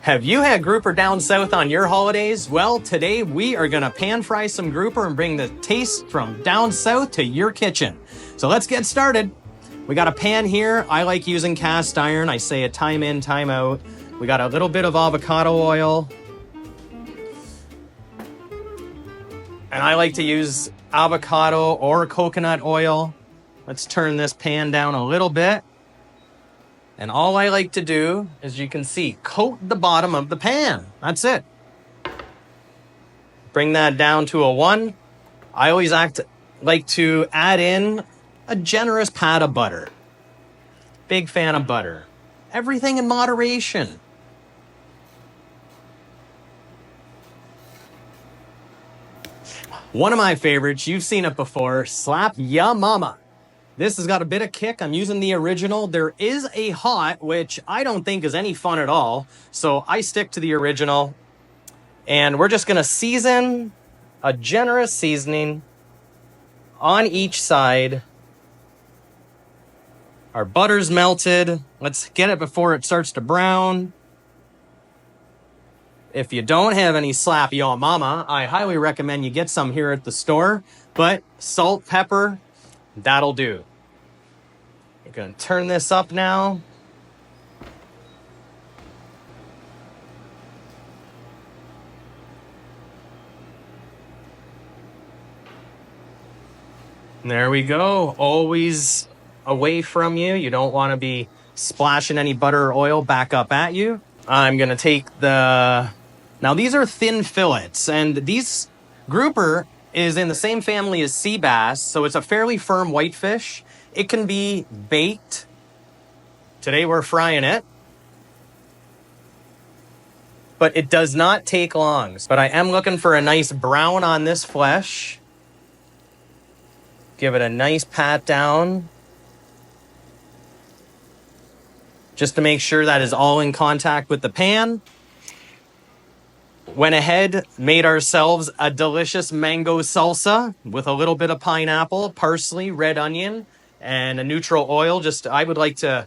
Have you had grouper down south on your holidays? Well, today we are gonna pan fry some grouper and bring the taste from down south to your kitchen. So let's get started. We got a pan here. I like using cast iron. I say it time in, time out. We got a little bit of avocado oil. And I like to use avocado or coconut oil. Let's turn this pan down a little bit. And all I like to do, as you can see, coat the bottom of the pan. That's it. Bring that down to a 1. I always like to add in a generous pat of butter. Big fan of butter. Everything in moderation. One of my favorites, you've seen it before, Slap Ya Mama. This has got a bit of kick. I'm using the original. There is a hot, which I don't think is any fun at all. So I stick to the original. And we're just going to season a generous seasoning on each side. Our butter's melted. Let's get it before it starts to brown. If you don't have any Slap Ya Mama, I highly recommend you get some here at the store. But salt, pepper, that'll do. We're going to turn this up now. There we go. Always away from you. You don't want to be splashing any butter or oil back up at you. I'm going to take now these are thin fillets, and these grouper is in the same family as sea bass, so it's a fairly firm whitefish. It can be baked. Today we're frying it. But it does not take long. But I am looking for a nice brown on this flesh. Give it a nice pat down. Just to make sure that is all in contact with the pan. Went ahead, made ourselves a delicious mango salsa with a little bit of pineapple, parsley, red onion, and a neutral oil. I would like to,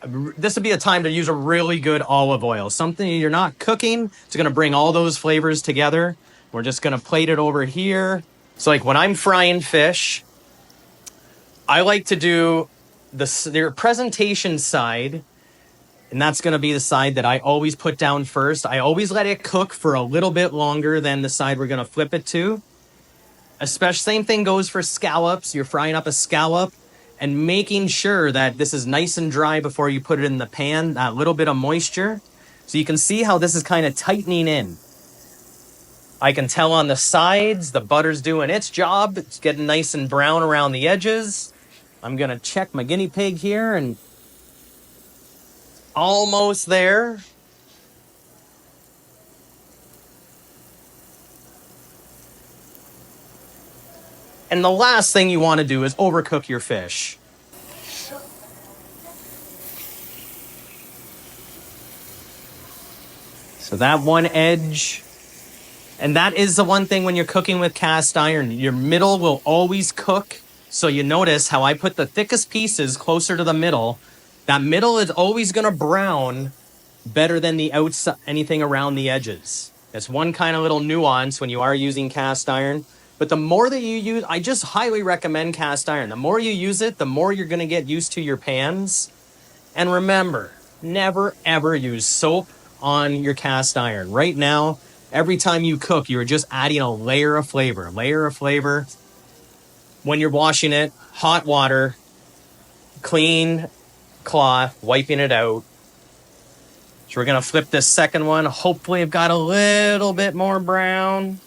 this would be a time to use a really good olive oil. Something you're not cooking. It's going to bring all those flavors together. We're just going to plate it over here. So like when I'm frying fish, I like to do their presentation side. And that's going to be the side that I always put down first. I always let it cook for a little bit longer than the side we're going to flip it to. Same thing goes for scallops. You're frying up a scallop and making sure that this is nice and dry before you put it in the pan, that little bit of moisture. So you can see how this is kind of tightening in. I can tell on the sides, the butter's doing its job. It's getting nice and brown around the edges. I'm going to check my guinea pig here and almost there. And the last thing you want to do is overcook your fish. So that one edge, and that is the one thing when you're cooking with cast iron, your middle will always cook. So you notice how I put the thickest pieces closer to the middle. That middle is always going to brown better than the outside, anything around the edges. That's one kind of little nuance when you are using cast iron. But the more that you use, I just highly recommend cast iron. The more you use it, the more you're going to get used to your pans. And remember, never ever use soap on your cast iron. Right now, every time you cook, you're just adding a layer of flavor. When you're washing it, hot water, clean cloth, wiping it out. So we're going to flip this second one. Hopefully I've got a little bit more brown.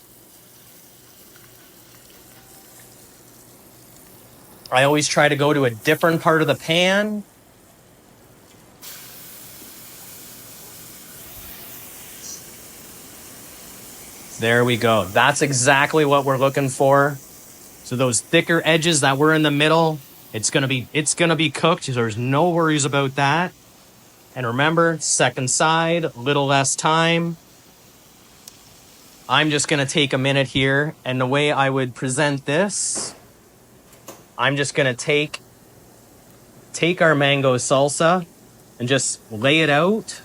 I always try to go to a different part of the pan. There we go. That's exactly what we're looking for. So those thicker edges that were in the middle, it's gonna be cooked. So there's no worries about that. And remember, second side, a little less time. I'm just gonna take a minute here, and the way I would present this, I'm just gonna take our mango salsa and just lay it out.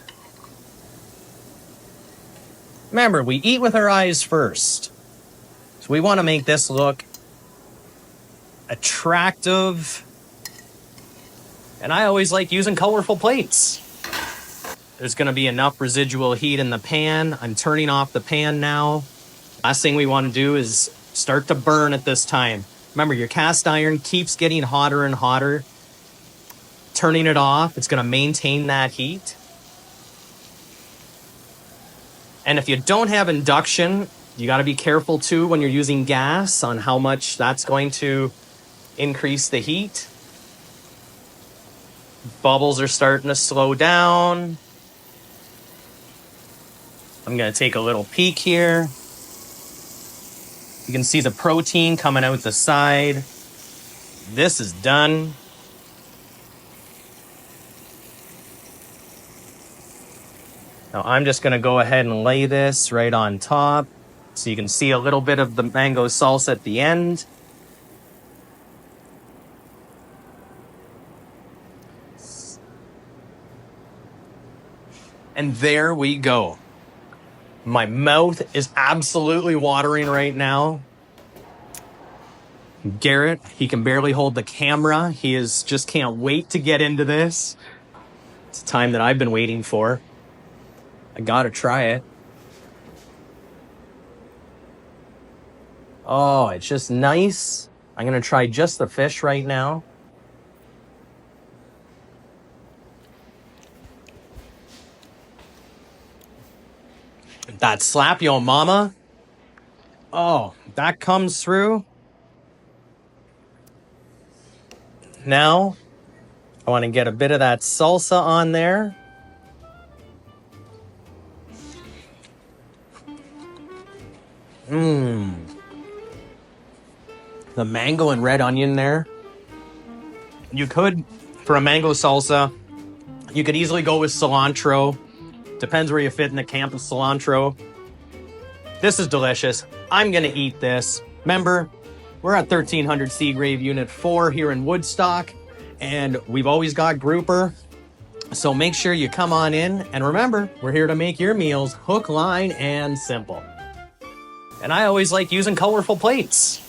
Remember, we eat with our eyes first. So we want to make this look attractive. And I always like using colorful plates. There's going to be enough residual heat in the pan. I'm turning off the pan now. Last thing we want to do is start to burn at this time. Remember, your cast iron keeps getting hotter and hotter. Turning it off, it's going to maintain that heat. And if you don't have induction, you got to be careful too when you're using gas on how much that's going to increase the heat. Bubbles are starting to slow down. I'm going to take a little peek here. You can see the protein coming out the side. This is done. Now I'm just going to go ahead and lay this right on top so you can see a little bit of the mango salsa at the end. And there we go. My mouth is absolutely watering right now. Garrett, he can barely hold the camera. He just can't wait to get into this. It's a time that I've been waiting for. I gotta try it. Oh, it's just nice. I'm gonna try just the fish right now. That slap yo mama. Oh, that comes through. Now, I want to get a bit of that salsa on there. The mango and red onion there. You could, for a mango salsa, you could easily go with cilantro. Depends where you fit in the camp of cilantro. This is delicious. I'm going to eat this. Remember, we're at 1300 Seagrave Unit 4 here in Woodstock, and we've always got grouper. So make sure you come on in, and remember, we're here to make your meals hook, line, and simple. And I always like using colorful plates.